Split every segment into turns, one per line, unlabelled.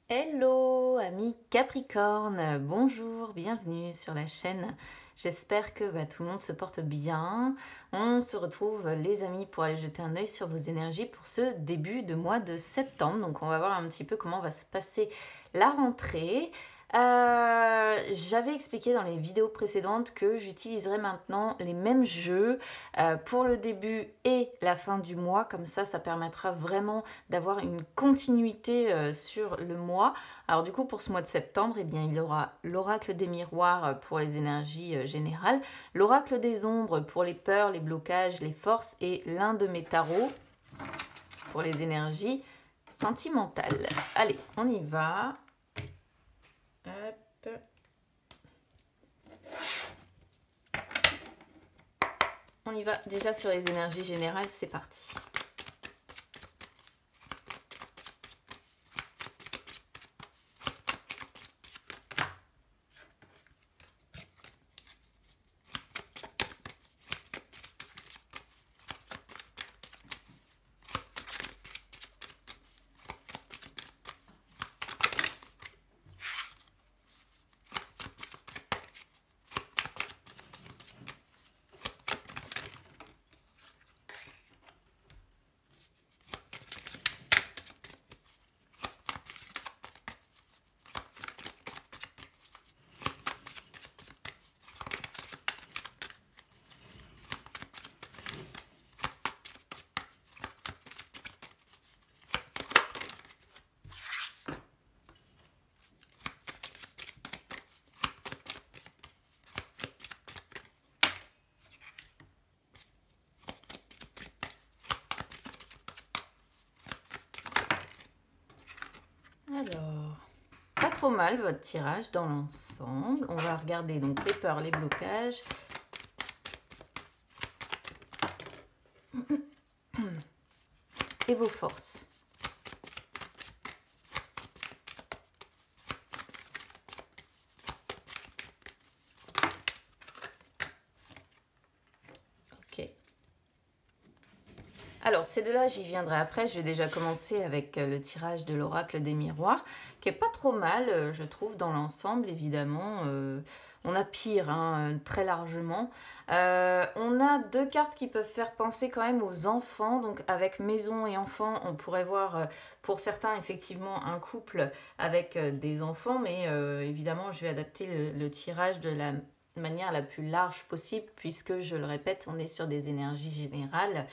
Hello amis Capricorne, bonjour, bienvenue sur la chaîne. J'espère que tout le monde se porte bien. On se retrouve les amis pour aller jeter un œil sur vos énergies pour ce début de mois de septembre. Donc on va voir un petit peu comment va se passer la rentrée. J'avais expliqué dans les vidéos précédentes que j'utiliserai maintenant les mêmes jeux pour le début et la fin du mois. Comme ça permettra vraiment d'avoir une continuité sur le mois. Alors du coup, pour ce mois de septembre, eh bien, il y aura l'oracle des miroirs pour les énergies générales, l'oracle des ombres pour les peurs, les blocages, les forces et l'un de mes tarots pour les énergies sentimentales. Allez, on y va. Hop. On y va déjà sur les énergies générales, c'est parti. Alors, pas trop mal votre tirage dans l'ensemble. On va regarder donc les peurs, les blocages. Et vos forces. Ok. Alors, ces deux-là, j'y viendrai après. Je vais déjà commencer avec le tirage de l'oracle des miroirs, qui est pas trop mal, je trouve, dans l'ensemble, évidemment. On a pire, hein, très largement. On a deux cartes qui peuvent faire penser quand même aux enfants. Donc, avec maison et enfants, on pourrait voir, pour certains, effectivement, un couple avec des enfants. Mais évidemment, je vais adapter le tirage de la manière la plus large possible, puisque, je le répète, on est sur des énergies générales.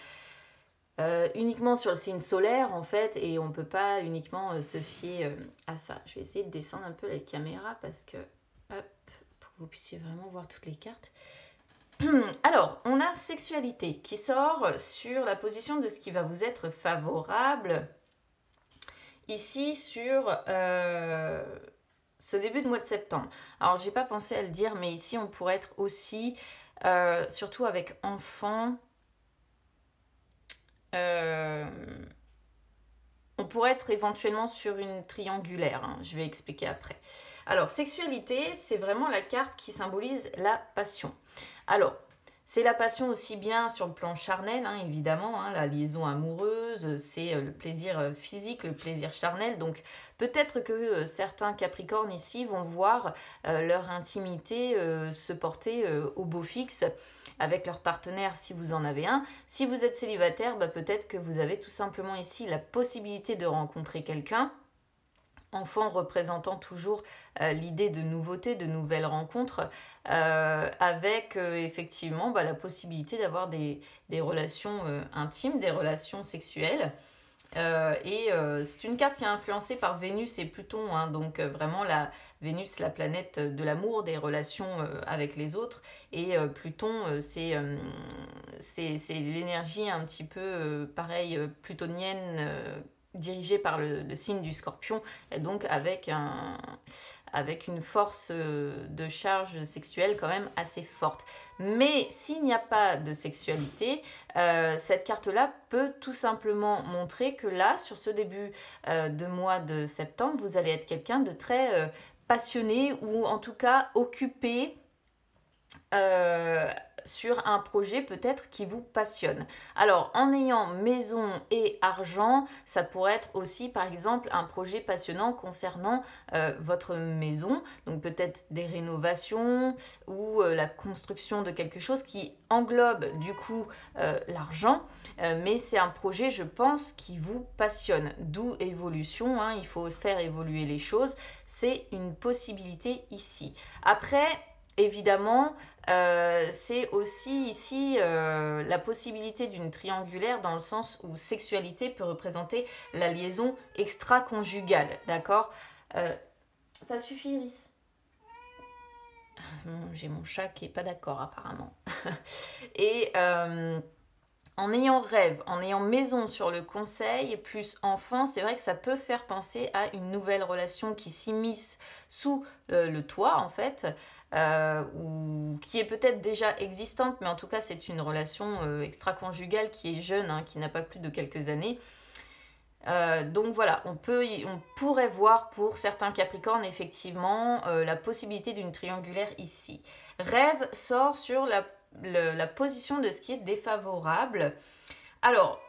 Uniquement sur le signe solaire en fait, et on ne peut pas uniquement se fier à ça. Je vais essayer de descendre un peu la caméra parce que, hop, pour que vous puissiez vraiment voir toutes les cartes. Alors, on a sexualité qui sort sur la position de ce qui va vous être favorable ici sur ce début de mois de septembre. Alors, j'ai pas pensé à le dire, mais ici on pourrait être aussi, surtout avec enfants, on pourrait être éventuellement sur une triangulaire, hein, je vais expliquer après. Alors, sexualité, c'est vraiment la carte qui symbolise la passion. Alors, c'est la passion aussi bien sur le plan charnel, hein, évidemment, hein, la liaison amoureuse, c'est le plaisir physique, le plaisir charnel. Donc, peut-être que certains Capricornes ici vont voir leur intimité se porter au beau fixe avec leur partenaire si vous en avez un. Si vous êtes célibataire, peut-être que vous avez tout simplement ici la possibilité de rencontrer quelqu'un. Enfant représentant toujours l'idée de nouveauté, de nouvelles rencontres, avec effectivement la possibilité d'avoir des relations intimes, des relations sexuelles. C'est une carte qui est influencée par Vénus et Pluton, hein, donc vraiment Vénus, la planète de l'amour, des relations avec les autres, et Pluton, c'est l'énergie un petit peu pareil, plutonienne, dirigée par le signe du Scorpion, et donc avec une force de charge sexuelle quand même assez forte. Mais s'il n'y a pas de sexualité, cette carte-là peut tout simplement montrer que là, sur ce début de mois de septembre, vous allez être quelqu'un de très passionné ou en tout cas occupé euh, sur un projet peut-être qui vous passionne. Alors, en ayant maison et argent, ça pourrait être aussi par exemple un projet passionnant concernant votre maison, donc peut-être des rénovations ou la construction de quelque chose qui englobe du coup l'argent, mais c'est un projet, je pense, qui vous passionne, d'où évolution, hein, il faut faire évoluer les choses, c'est une possibilité ici. Après, évidemment, c'est aussi ici la possibilité d'une triangulaire dans le sens où sexualité peut représenter la liaison extra-conjugale, d'accord. Ça suffit, Iris. J'ai mon chat qui est pas d'accord apparemment. Et en ayant rêve, en ayant maison sur le conseil, plus enfant, c'est vrai que ça peut faire penser à une nouvelle relation qui s'immisce sous le toit, en fait, ou qui est peut-être déjà existante, mais en tout cas, c'est une relation extra-conjugale qui est jeune, hein, qui n'a pas plus de quelques années. Donc voilà, on pourrait voir pour certains Capricornes effectivement la possibilité d'une triangulaire ici. Rêve sort sur la position de ce qui est défavorable. Alors,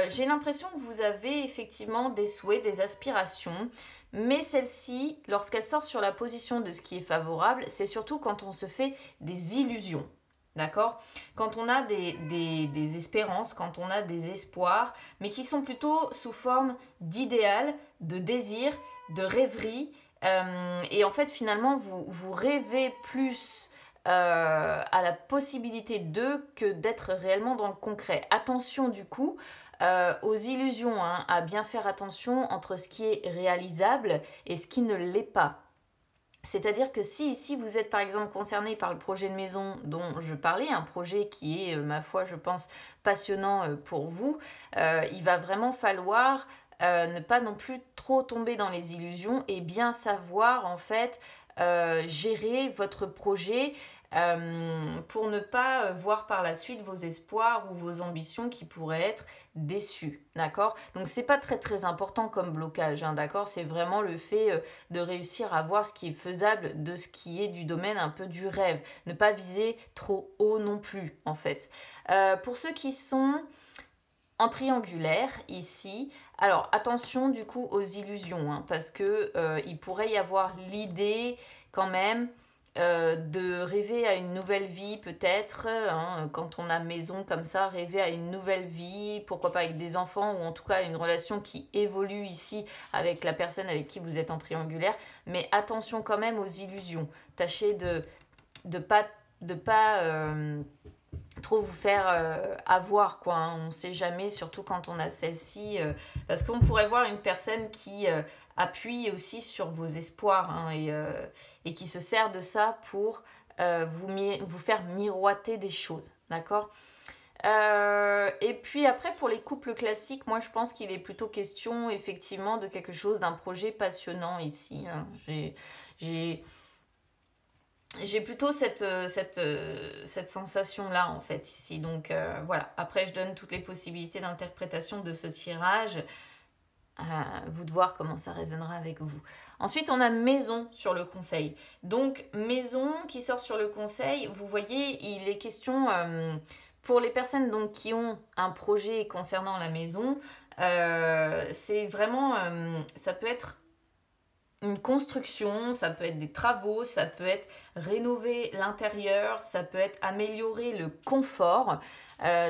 j'ai l'impression que vous avez effectivement des souhaits, des aspirations, mais celle-ci, lorsqu'elle sort sur la position de ce qui est favorable, c'est surtout quand on se fait des illusions. D'accord? Quand on a des espérances, quand on a des espoirs, mais qui sont plutôt sous forme d'idéal, de désir, de rêverie. Et en fait, finalement, vous rêvez plus à la possibilité d'eux que d'être réellement dans le concret. Attention du coup aux illusions, hein, à bien faire attention entre ce qui est réalisable et ce qui ne l'est pas. C'est-à-dire que si ici vous êtes par exemple concerné par le projet de maison dont je parlais, un projet qui est, ma foi, je pense, passionnant pour vous, il va vraiment falloir ne pas non plus trop tomber dans les illusions et bien savoir en fait gérer votre projet pour ne pas voir par la suite vos espoirs ou vos ambitions qui pourraient être déçus, d'accord? Donc c'est pas très très important comme blocage, hein, d'accord? C'est vraiment le fait de réussir à voir ce qui est faisable de ce qui est du domaine un peu du rêve, ne pas viser trop haut non plus en fait. Pour ceux qui sont en triangulaire ici, alors attention du coup aux illusions, hein, parce que il pourrait y avoir l'idée quand même de rêver à une nouvelle vie peut-être, hein, quand on a maison comme ça, rêver à une nouvelle vie, pourquoi pas avec des enfants ou en tout cas une relation qui évolue ici avec la personne avec qui vous êtes en triangulaire, mais attention quand même aux illusions, tâchez de pas trop vous faire avoir quoi, hein. On ne sait jamais, surtout quand on a celle-ci, parce qu'on pourrait voir une personne qui appuie aussi sur vos espoirs, hein, et qui se sert de ça pour vous faire miroiter des choses, d'accord. Et puis après pour les couples classiques, moi je pense qu'il est plutôt question effectivement de quelque chose, d'un projet passionnant ici, hein. J'ai plutôt cette sensation-là, en fait, ici. Donc, voilà. Après, je donne toutes les possibilités d'interprétation de ce tirage. Vous de voir comment ça résonnera avec vous. Ensuite, on a maison sur le conseil. Donc, maison qui sort sur le conseil, vous voyez, il est question, pour les personnes donc, qui ont un projet concernant la maison, c'est vraiment, ça peut être une construction, ça peut être des travaux, ça peut être rénover l'intérieur, ça peut être améliorer le confort.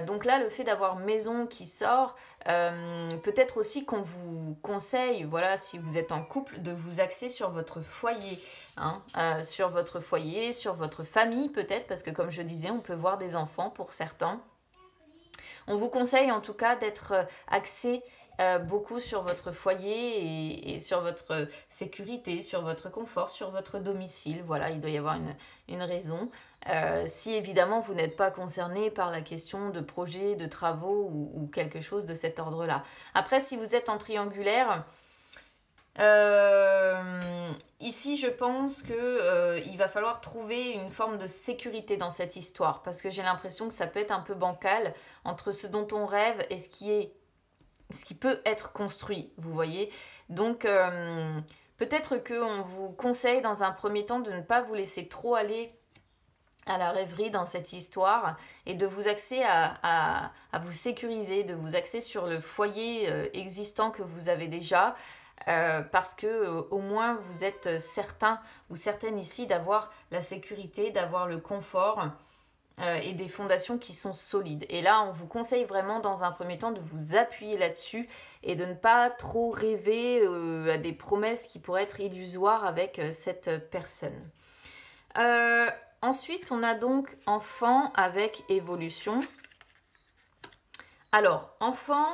Donc là, le fait d'avoir maison qui sort, peut-être aussi qu'on vous conseille, voilà, si vous êtes en couple, de vous axer sur votre foyer, hein, sur votre foyer, sur votre famille peut-être, parce que comme je disais, on peut voir des enfants pour certains. On vous conseille en tout cas d'être axé beaucoup sur votre foyer et sur votre sécurité, sur votre confort, sur votre domicile. Voilà, il doit y avoir une raison. Si évidemment vous n'êtes pas concerné par la question de projets, de travaux ou quelque chose de cet ordre-là. Après, si vous êtes en triangulaire, ici je pense que il va falloir trouver une forme de sécurité dans cette histoire parce que j'ai l'impression que ça peut être un peu bancal entre ce dont on rêve et ce qui peut être construit, vous voyez. Donc peut-être qu'on vous conseille dans un premier temps de ne pas vous laisser trop aller à la rêverie dans cette histoire et de vous axer à vous sécuriser, de vous axer sur le foyer existant que vous avez déjà, parce que au moins vous êtes certain ou certaine ici d'avoir la sécurité, d'avoir le confort et des fondations qui sont solides. Et là, on vous conseille vraiment dans un premier temps de vous appuyer là-dessus et de ne pas trop rêver à des promesses qui pourraient être illusoires avec cette personne. Ensuite, on a donc enfant avec évolution. Alors, enfant,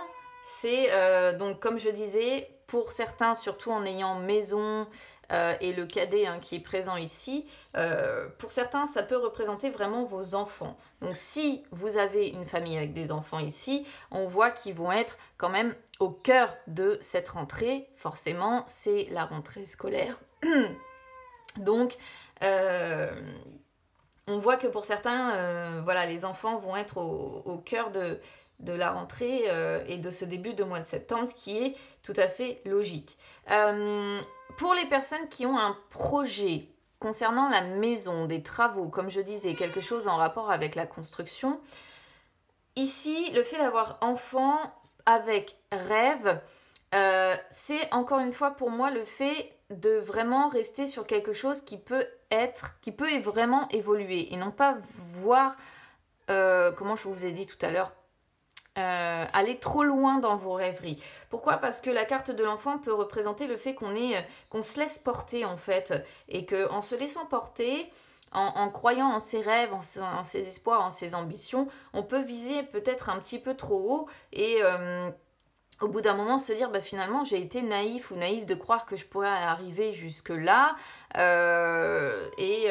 c'est donc comme je disais, pour certains, surtout en ayant maison et le cadet qui est présent ici, pour certains, ça peut représenter vraiment vos enfants. Donc, si vous avez une famille avec des enfants ici, on voit qu'ils vont être quand même au cœur de cette rentrée. Forcément, c'est la rentrée scolaire. Donc, on voit que pour certains, voilà, les enfants vont être au cœur de la rentrée et de ce début de mois de septembre, ce qui est tout à fait logique. Pour les personnes qui ont un projet concernant la maison, des travaux, comme je disais, quelque chose en rapport avec la construction, ici, le fait d'avoir enfant avec rêve, c'est encore une fois pour moi le fait de vraiment rester sur quelque chose qui peut vraiment évoluer et non pas voir, comment je vous ai dit tout à l'heure, aller trop loin dans vos rêveries. Pourquoi? Parce que la carte de l'enfant peut représenter le fait qu'on se laisse porter en fait, et qu'en se laissant porter, en croyant en ses rêves, en ses espoirs, en ses ambitions, on peut viser peut-être un petit peu trop haut et au bout d'un moment se dire finalement j'ai été naïf ou naïf de croire que je pourrais arriver jusque là et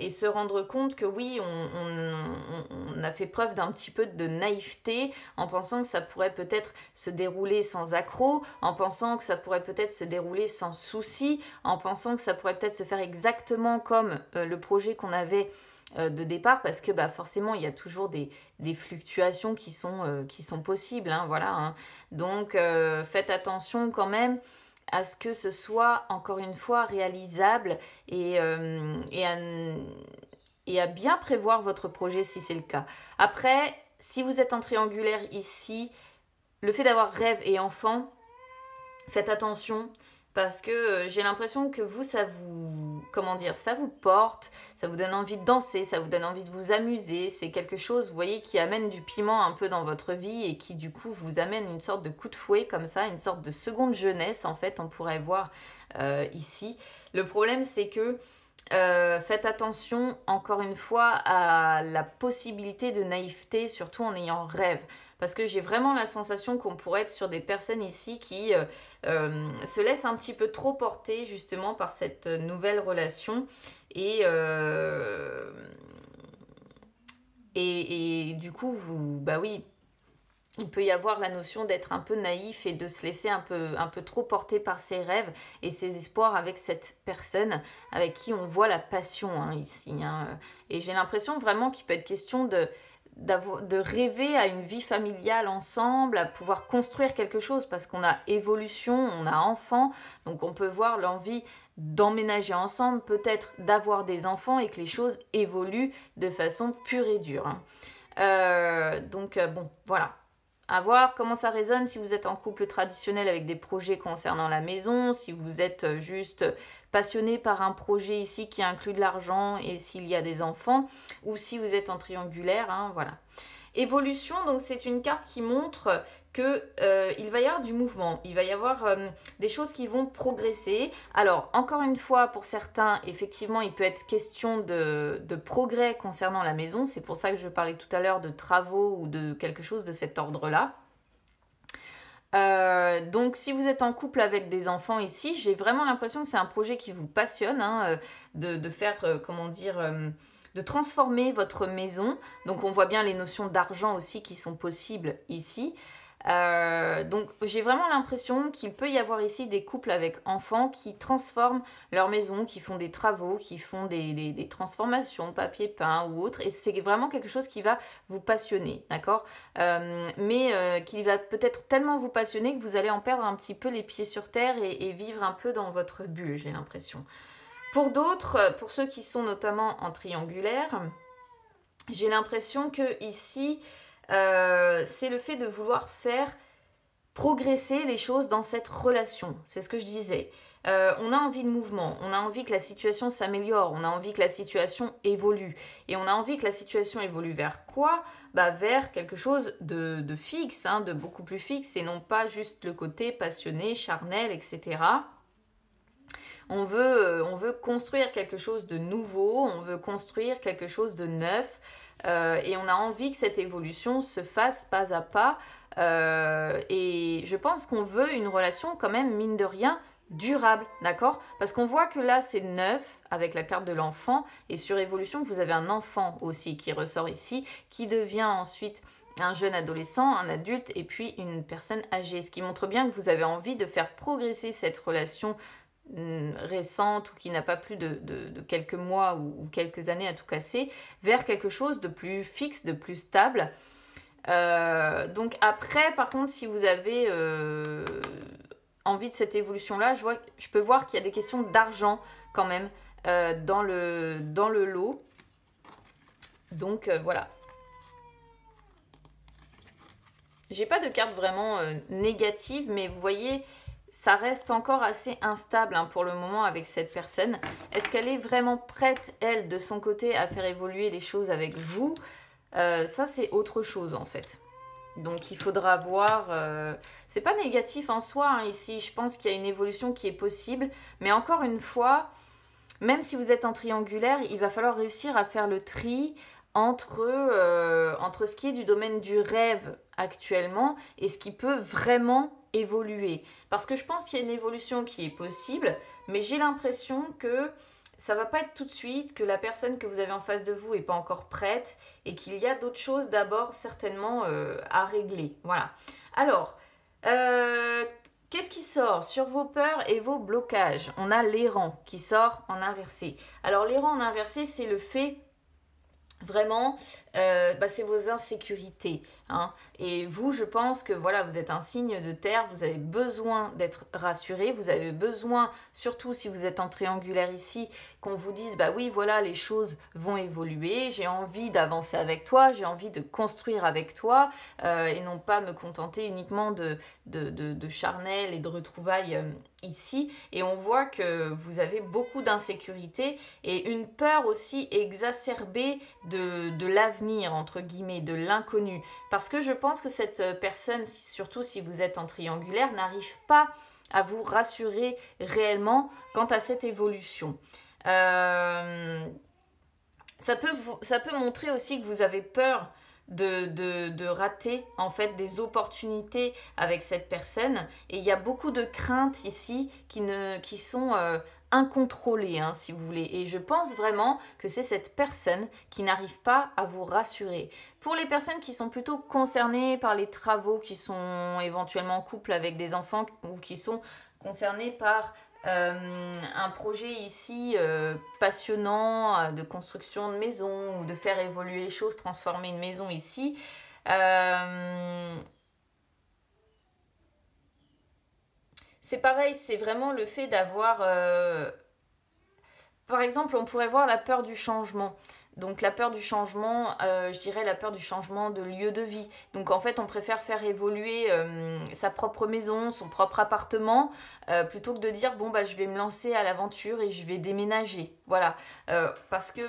se rendre compte que oui on a fait preuve d'un petit peu de naïveté en pensant que ça pourrait peut-être se dérouler sans accroc, en pensant que ça pourrait peut-être se dérouler sans souci, en pensant que ça pourrait peut-être se faire exactement comme le projet qu'on avait de départ, parce que forcément il y a toujours des fluctuations qui sont possibles, voilà. Donc faites attention quand même à ce que ce soit encore une fois réalisable et à bien prévoir votre projet si c'est le cas. Après, si vous êtes en triangulaire ici, le fait d'avoir rêve et enfant, faites attention. Parce que j'ai l'impression que vous, ça vous porte, ça vous donne envie de danser, ça vous donne envie de vous amuser. C'est quelque chose, vous voyez, qui amène du piment un peu dans votre vie et qui, du coup, vous amène une sorte de coup de fouet comme ça, une sorte de seconde jeunesse, en fait, on pourrait voir ici. Le problème, c'est que faites attention, encore une fois, à la possibilité de naïveté, surtout en ayant rêve. Parce que j'ai vraiment la sensation qu'on pourrait être sur des personnes ici qui se laissent un petit peu trop porter justement par cette nouvelle relation et du coup, oui, il peut y avoir la notion d'être un peu naïf et de se laisser un peu trop porter par ses rêves et ses espoirs avec cette personne avec qui on voit la passion ici. Et j'ai l'impression vraiment qu'il peut être question de rêver à une vie familiale ensemble, à pouvoir construire quelque chose parce qu'on a évolution, on a enfant, donc on peut voir l'envie d'emménager ensemble, peut-être d'avoir des enfants et que les choses évoluent de façon pure et dure. Bon, voilà. À voir comment ça résonne si vous êtes en couple traditionnel avec des projets concernant la maison, si vous êtes juste passionné par un projet ici qui inclut de l'argent et s'il y a des enfants, ou si vous êtes en triangulaire, voilà. Évolution, donc c'est une carte qui montre que il va y avoir du mouvement, il va y avoir des choses qui vont progresser. Alors, encore une fois, pour certains, effectivement, il peut être question de progrès concernant la maison. C'est pour ça que je parlais tout à l'heure de travaux ou de quelque chose de cet ordre-là. Donc, si vous êtes en couple avec des enfants ici, j'ai vraiment l'impression que c'est un projet qui vous passionne, de faire, de transformer votre maison. Donc, on voit bien les notions d'argent aussi qui sont possibles ici. Donc j'ai vraiment l'impression qu'il peut y avoir ici des couples avec enfants qui transforment leur maison, qui font des travaux, qui font des transformations, papier peint ou autre, et c'est vraiment quelque chose qui va vous passionner, d'accord, mais qui va peut-être tellement vous passionner que vous allez en perdre un petit peu les pieds sur terre et vivre un peu dans votre bulle, j'ai l'impression. Pour d'autres, pour ceux qui sont notamment en triangulaire, j'ai l'impression que ici, c'est le fait de vouloir faire progresser les choses dans cette relation. C'est ce que je disais. On a envie de mouvement, on a envie que la situation s'améliore, on a envie que la situation évolue. Et on a envie que la situation évolue vers quoi? Vers quelque chose de fixe, hein, de beaucoup plus fixe, et non pas juste le côté passionné, charnel, etc. On veut construire quelque chose de nouveau, on veut construire quelque chose de neuf, et on a envie que cette évolution se fasse pas à pas. Et je pense qu'on veut une relation quand même, mine de rien, durable, d'accord? Parce qu'on voit que là, c'est neuf avec la carte de l'enfant, et sur évolution, vous avez un enfant aussi qui ressort ici, qui devient ensuite un jeune adolescent, un adulte, et puis une personne âgée. Ce qui montre bien que vous avez envie de faire progresser cette relation récente ou qui n'a pas plus de quelques mois ou quelques années à tout casser, vers quelque chose de plus fixe, de plus stable. Donc après, par contre, si vous avez envie de cette évolution-là, je peux voir qu'il y a des questions d'argent quand même dans le lot. Donc voilà. J'ai pas de carte vraiment négative, mais vous voyez, ça reste encore assez instable hein, pour le moment avec cette personne. Est-ce qu'elle est vraiment prête, elle, de son côté, à faire évoluer les choses avec vous? Ça, c'est autre chose en fait. Donc il faudra voir, c'est pas négatif en soi hein, ici, je pense qu'il y a une évolution qui est possible, mais encore une fois, même si vous êtes en triangulaire, il va falloir réussir à faire le tri entre ce qui est du domaine du rêve actuellement et ce qui peut vraiment évoluer. Parce que je pense qu'il y a une évolution qui est possible, mais j'ai l'impression que ça va pas être tout de suite, que la personne que vous avez en face de vous est pas encore prête et qu'il y a d'autres choses d'abord certainement à régler. Voilà. Alors, qu'est-ce qui sort sur vos peurs et vos blocages? On a l'errant qui sort en inversé. Alors l'errant en inversé, c'est le fait vraiment, c'est vos insécurités. Hein. Et vous, je pense que voilà, vous êtes un signe de terre, vous avez besoin d'être rassuré, vous avez besoin, surtout si vous êtes en triangulaire ici, qu'on vous dise, bah oui, voilà, les choses vont évoluer, j'ai envie d'avancer avec toi, j'ai envie de construire avec toi, et non pas me contenter uniquement de charnel et de retrouvailles ici. Et on voit que vous avez beaucoup d'insécurité et une peur aussi exacerbée de l'avenir, entre guillemets, de l'inconnu. Parce que je pense que cette personne, surtout si vous êtes en triangulaire, n'arrive pas à vous rassurer réellement quant à cette évolution. Ça peut montrer aussi que vous avez peur de rater en fait des opportunités avec cette personne, et il y a beaucoup de craintes ici qui sont incontrôlées hein, si vous voulez, et je pense vraiment que c'est cette personne qui n'arrive pas à vous rassurer. Pour les personnes qui sont plutôt concernées par les travaux, qui sont éventuellement en couple avec des enfants ou qui sont concernées par un projet ici passionnant de construction de maison ou de faire évoluer les choses, transformer une maison ici. C'est pareil, c'est vraiment le fait d'avoir... Par exemple, on pourrait voir la peur du changement. Donc la peur du changement, je dirais la peur du changement de lieu de vie. Donc en fait, on préfère faire évoluer sa propre maison, son propre appartement, plutôt que de dire, bon, je vais me lancer à l'aventure et je vais déménager. Voilà, parce que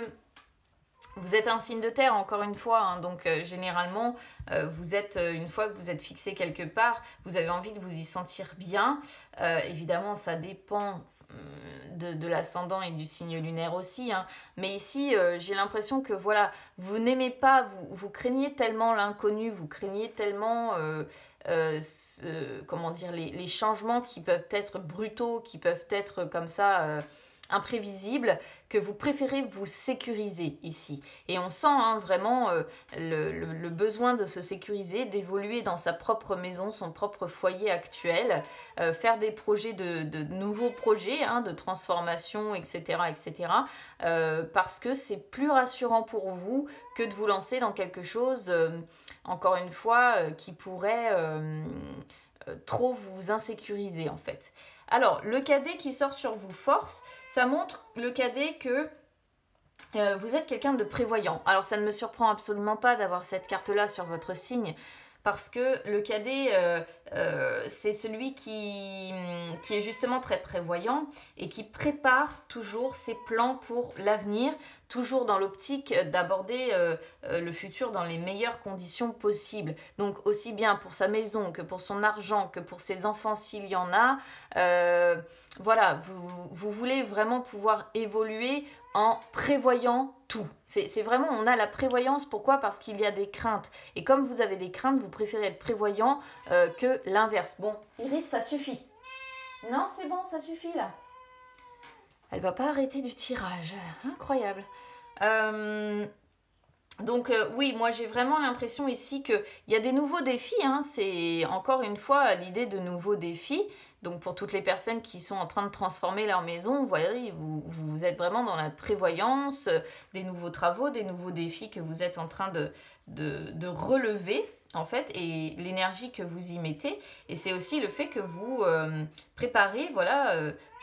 vous êtes un signe de terre, encore une fois, hein, donc généralement, vous êtes, une fois que vous êtes fixé quelque part, vous avez envie de vous y sentir bien. Évidemment, ça dépend de l'ascendant et du signe lunaire aussi, hein. Mais ici, j'ai l'impression que voilà, vous n'aimez pas, vous craignez tellement l'inconnu, vous craignez tellement... comment dire, les changements qui peuvent être brutaux, qui peuvent être comme ça imprévisibles, que vous préférez vous sécuriser ici. Et on sent hein, vraiment le besoin de se sécuriser, d'évoluer dans sa propre maison, son propre foyer actuel, faire des projets de nouveaux projets, hein, de transformation, etc. etc. Parce que c'est plus rassurant pour vous que de vous lancer dans quelque chose, encore une fois, qui pourrait trop vous insécuriser en fait. Alors, le cadet qui sort sur vous force, ça montre le cadet que vous êtes quelqu'un de prévoyant. Alors, ça ne me surprend absolument pas d'avoir cette carte-là sur votre signe, parce que le cadet, c'est celui qui est justement très prévoyant et qui prépare toujours ses plans pour l'avenir, toujours dans l'optique d'aborder le futur dans les meilleures conditions possibles. Donc aussi bien pour sa maison que pour son argent, que pour ses enfants s'il y en a. Voilà, vous voulez vraiment pouvoir évoluer en prévoyant tout. C'est vraiment, on a la prévoyance, pourquoi? Parce qu'il y a des craintes. Et comme vous avez des craintes, vous préférez être prévoyant que l'inverse. Bon, Iris, ça suffit. Non, c'est bon, ça suffit là. Elle va pas arrêter du tirage. Incroyable. Donc oui, moi j'ai vraiment l'impression ici qu'il y a des nouveaux défis. Hein. C'est encore une fois l'idée de nouveaux défis. Donc pour toutes les personnes qui sont en train de transformer leur maison, vous voyez, vous êtes vraiment dans la prévoyance, des nouveaux travaux, des nouveaux défis que vous êtes en train de relever, en fait, et l'énergie que vous y mettez. Et c'est aussi le fait que vous préparez, voilà,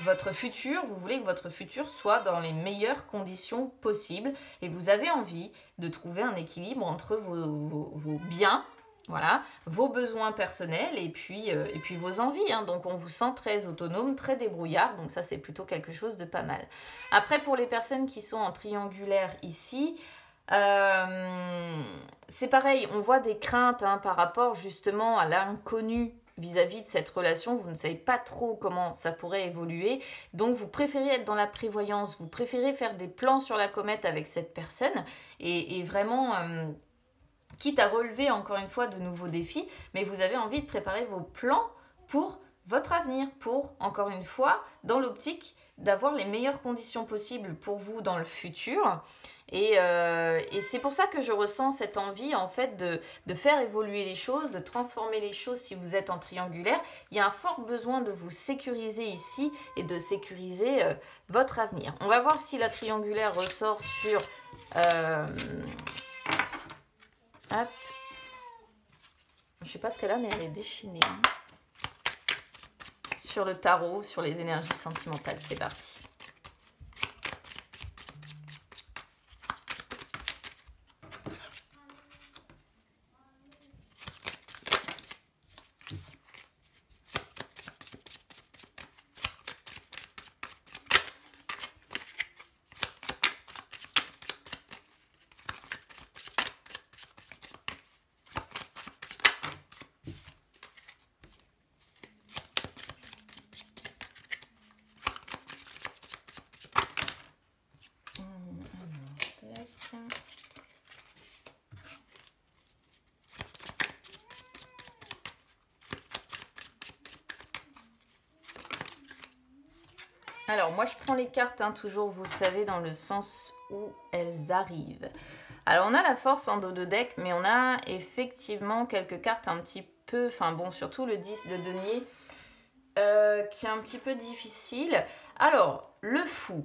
votre futur. Vous voulez que votre futur soit dans les meilleures conditions possibles. Et vous avez envie de trouver un équilibre entre vos biens, voilà, vos besoins personnels et puis vos envies. Hein. Donc on vous sent très autonome, très débrouillard. Donc ça c'est plutôt quelque chose de pas mal. Après pour les personnes qui sont en triangulaire ici, c'est pareil, on voit des craintes hein, par rapport justement à l'inconnu vis-à-vis de cette relation. Vous ne savez pas trop comment ça pourrait évoluer. Donc vous préférez être dans la prévoyance, vous préférez faire des plans sur la comète avec cette personne et vraiment... quitte à relever encore une fois de nouveaux défis, mais vous avez envie de préparer vos plans pour votre avenir, pour, encore une fois, dans l'optique d'avoir les meilleures conditions possibles pour vous dans le futur. Et c'est pour ça que je ressens cette envie, en fait, de faire évoluer les choses, de transformer les choses si vous êtes en triangulaire. Il y a un fort besoin de vous sécuriser ici et de sécuriser votre avenir. On va voir si la triangulaire ressort sur... Hop. Je sais pas ce qu'elle a, mais elle est déchaînée. Hein. Sur le tarot, sur les énergies sentimentales, c'est parti. Alors, moi, je prends les cartes, hein, toujours, vous le savez, dans le sens où elles arrivent. Alors, on a la force en dos de deck, mais on a effectivement quelques cartes un petit peu... Enfin, bon, surtout le 10 de denier, qui est un petit peu difficile. Alors, le fou.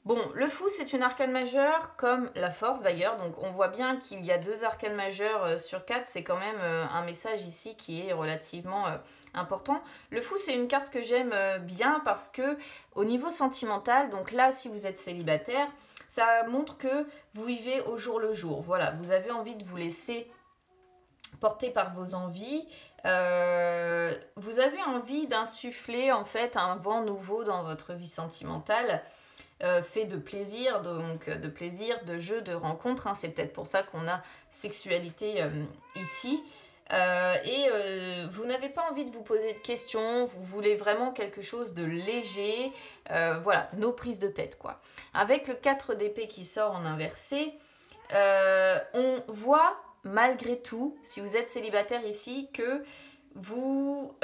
Bon, le fou, c'est une arcane majeure, comme la force d'ailleurs. Donc, on voit bien qu'il y a 2 arcanes majeures sur 4. C'est quand même un message ici qui est relativement important. Le fou, c'est une carte que j'aime bien parce que au niveau sentimental, donc là, si vous êtes célibataire, ça montre que vous vivez au jour le jour. Voilà, vous avez envie de vous laisser porter par vos envies. Vous avez envie d'insuffler en fait un vent nouveau dans votre vie sentimentale. Fait de plaisir, donc de plaisir, de jeu, de rencontre. Hein. C'est peut-être pour ça qu'on a sexualité ici. Vous n'avez pas envie de vous poser de questions, vous voulez vraiment quelque chose de léger. Voilà, nos prises de tête, quoi. Avec le 4 d'épée qui sort en inversé, on voit malgré tout, si vous êtes célibataire ici, que vous...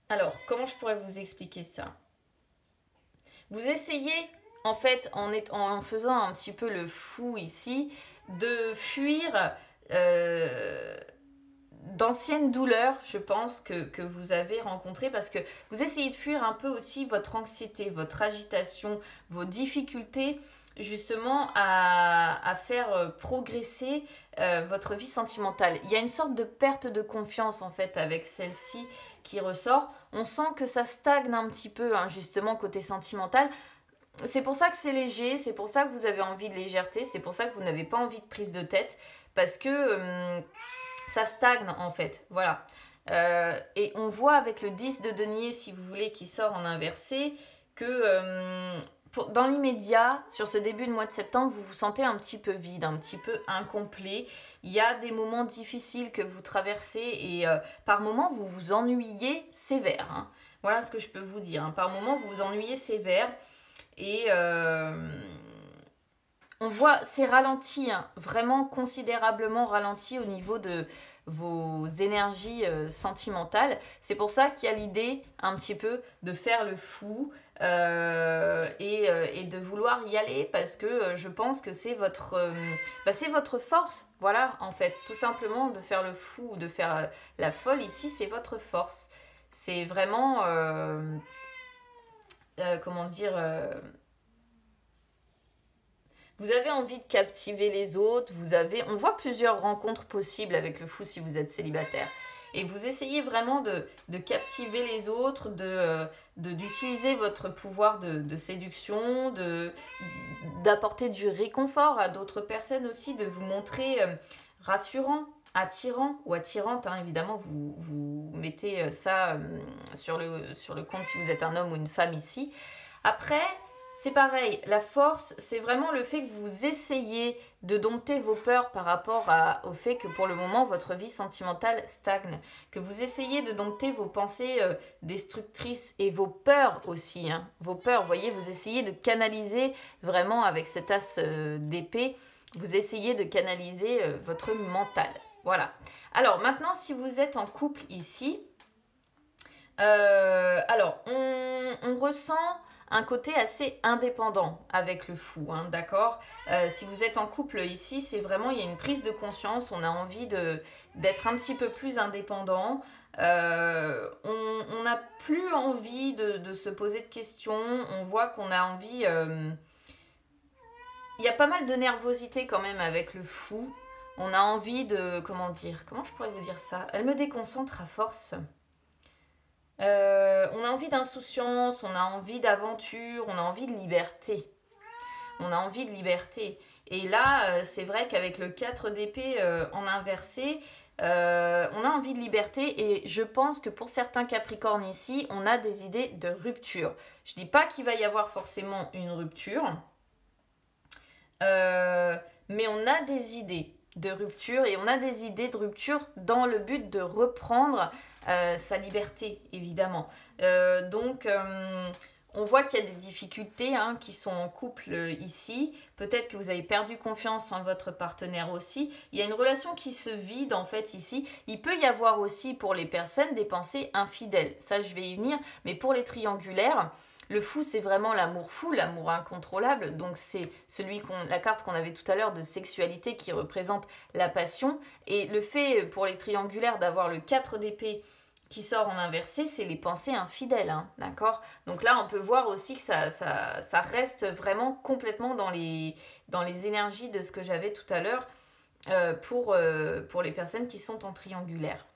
Alors, comment je pourrais vous expliquer ça ? Vous essayez, en fait, en faisant un petit peu le fou ici, de fuir d'anciennes douleurs, je pense, que vous avez rencontrées, parce que vous essayez de fuir un peu aussi votre anxiété, votre agitation, vos difficultés, justement, à faire progresser votre vie sentimentale. Il y a une sorte de perte de confiance, en fait, avec celle-ci, qui ressort. On sent que ça stagne un petit peu, hein, justement, côté sentimental. C'est pour ça que c'est léger, c'est pour ça que vous avez envie de légèreté, c'est pour ça que vous n'avez pas envie de prise de tête, parce que ça stagne en fait, voilà. Et on voit avec le 10 de denier, si vous voulez, qui sort en inversé, que dans l'immédiat, sur ce début de mois de septembre, vous vous sentez un petit peu vide, un petit peu incomplet. Il y a des moments difficiles que vous traversez et par moments, vous vous ennuyez sévère, hein. Voilà ce que je peux vous dire, hein. Par moments, vous vous ennuyez sévère. Et on voit, c'est ralenti, hein, vraiment considérablement ralenti au niveau de vos énergies sentimentales. C'est pour ça qu'il y a l'idée un petit peu de faire le fou et de vouloir y aller parce que je pense que c'est votre force. Voilà, en fait, tout simplement de faire le fou ou de faire la folle ici, c'est votre force. C'est vraiment... comment dire, vous avez envie de captiver les autres, on voit plusieurs rencontres possibles avec le fou si vous êtes célibataire. Et vous essayez vraiment de captiver les autres, d'utiliser votre pouvoir de séduction, d'apporter du réconfort à d'autres personnes aussi, de vous montrer rassurant, attirant ou attirante, hein, évidemment, vous mettez ça sur le compte si vous êtes un homme ou une femme ici. Après, c'est pareil, la force, c'est vraiment le fait que vous essayez de dompter vos peurs par rapport au fait que pour le moment, votre vie sentimentale stagne, que vous essayez de dompter vos pensées destructrices et vos peurs aussi, hein, vos peurs, vous voyez, vous essayez de canaliser vraiment avec cet as d'épée, vous essayez de canaliser votre mental. Voilà. Alors maintenant, si vous êtes en couple ici, alors on ressent un côté assez indépendant avec le fou, hein, d'accord. Si vous êtes en couple ici, c'est vraiment, il y a une prise de conscience, on a envie d'être un petit peu plus indépendant. On n'a plus envie de se poser de questions, on voit qu'on a envie... il y a pas mal de nervosité quand même avec le fou. On a envie de... Comment je pourrais vous dire ça? Elle me déconcentre à force. On a envie d'insouciance, on a envie d'aventure, on a envie de liberté. On a envie de liberté. Et là, c'est vrai qu'avec le 4 d'épée en inversé, on a envie de liberté. Et je pense que pour certains Capricornes ici, on a des idées de rupture. Je ne dis pas qu'il va y avoir forcément une rupture. Mais on a des idées de rupture et on a des idées de rupture dans le but de reprendre sa liberté, évidemment. Donc, on voit qu'il y a des difficultés hein, qui sont en couple ici. Peut-être que vous avez perdu confiance en votre partenaire aussi. Il y a une relation qui se vide en fait ici. Il peut y avoir aussi pour les personnes des pensées infidèles. Ça, je vais y venir. Mais pour les triangulaires... Le fou, c'est vraiment l'amour fou, l'amour incontrôlable. Donc, c'est la carte qu'on avait tout à l'heure de sexualité qui représente la passion. Et le fait pour les triangulaires d'avoir le 4 d'épée qui sort en inversé, c'est les pensées infidèles. Hein, d'accord? Donc là, on peut voir aussi que ça reste vraiment complètement dans les énergies de ce que j'avais tout à l'heure pour les personnes qui sont en triangulaire.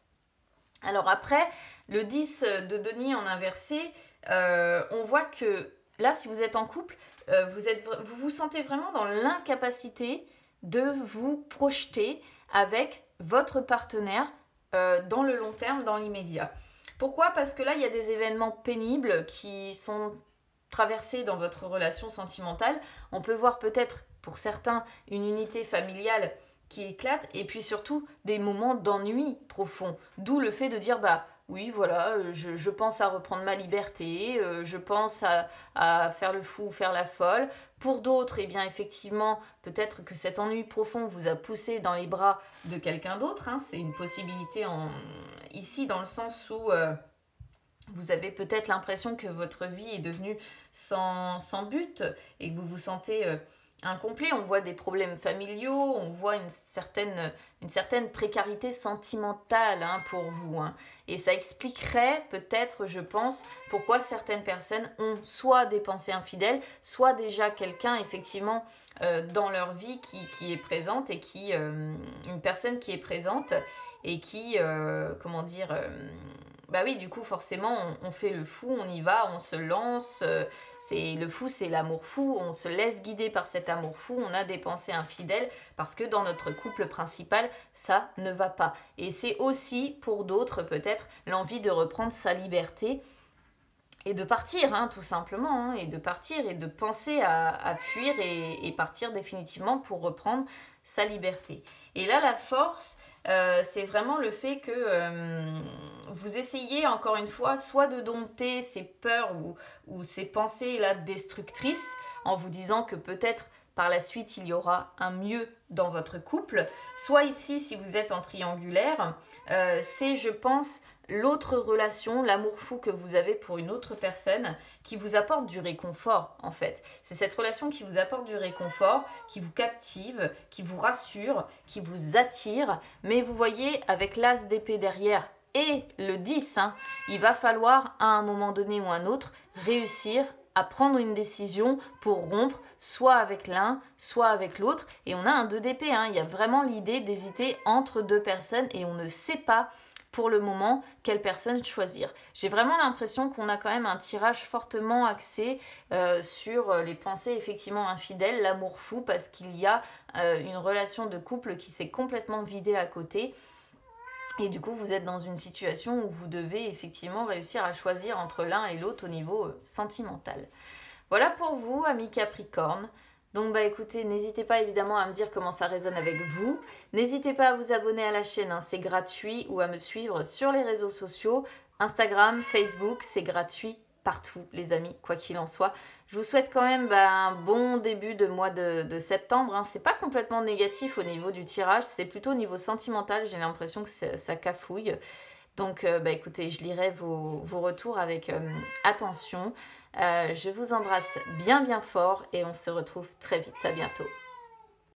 Alors après, le 10 de denier en inversé, on voit que là, si vous êtes en couple, vous vous sentez vraiment dans l'incapacité de vous projeter avec votre partenaire dans le long terme, dans l'immédiat. Pourquoi? Parce que là, il y a des événements pénibles qui sont traversés dans votre relation sentimentale. On peut voir peut-être, pour certains, une unité familiale qui éclate et puis surtout des moments d'ennui profond. D'où le fait de dire, bah oui, voilà, je pense à reprendre ma liberté, je pense à faire le fou ou faire la folle. Pour d'autres, eh bien effectivement, peut-être que cet ennui profond vous a poussé dans les bras de quelqu'un d'autre. Hein. C'est une possibilité ici dans le sens où vous avez peut-être l'impression que votre vie est devenue sans but et que vous vous sentez... incomplet, on voit des problèmes familiaux, on voit une certaine précarité sentimentale hein, pour vous. Hein. Et ça expliquerait peut-être, je pense, pourquoi certaines personnes ont soit des pensées infidèles, soit déjà quelqu'un effectivement dans leur vie qui est présente et une personne qui est présente et qui, bah oui, du coup, forcément, on fait le fou, on y va, on se lance. Le fou, c'est l'amour fou. On se laisse guider par cet amour fou. On a des pensées infidèles parce que dans notre couple principal, ça ne va pas. Et c'est aussi, pour d'autres, peut-être, l'envie de reprendre sa liberté et de partir, hein, tout simplement. Hein, et de partir et de penser à fuir et partir définitivement pour reprendre sa liberté. Et là, la force... c'est vraiment le fait que vous essayez encore une fois soit de dompter ces peurs ou ces pensées là destructrices en vous disant que peut-être par la suite il y aura un mieux dans votre couple, soit ici si vous êtes en triangulaire, c'est je pense l'autre relation, l'amour fou que vous avez pour une autre personne qui vous apporte du réconfort en fait. C'est cette relation qui vous apporte du réconfort, qui vous captive, qui vous rassure, qui vous attire. Mais vous voyez, avec l'as d'épée derrière et le 10, hein, il va falloir à un moment donné ou un autre réussir à prendre une décision pour rompre, soit avec l'un, soit avec l'autre. Et on a un 2 d'épée, hein. Il y a vraiment l'idée d'hésiter entre deux personnes et on ne sait pas pour le moment quelle personne choisir. J'ai vraiment l'impression qu'on a quand même un tirage fortement axé sur les pensées effectivement infidèles, l'amour fou, parce qu'il y a une relation de couple qui s'est complètement vidée à côté. Et du coup, vous êtes dans une situation où vous devez effectivement réussir à choisir entre l'un et l'autre au niveau sentimental. Voilà pour vous, amis Capricorne. Donc bah écoutez, n'hésitez pas évidemment à me dire comment ça résonne avec vous. N'hésitez pas à vous abonner à la chaîne, hein, c'est gratuit, ou à me suivre sur les réseaux sociaux, Instagram, Facebook, c'est gratuit partout les amis, quoi qu'il en soit. Je vous souhaite quand même un bon début de mois de septembre. Hein. C'est pas complètement négatif au niveau du tirage, c'est plutôt au niveau sentimental, j'ai l'impression que ça cafouille. Donc bah écoutez, je lirai vos retours avec attention. Je vous embrasse bien bien fort et on se retrouve très vite. À bientôt.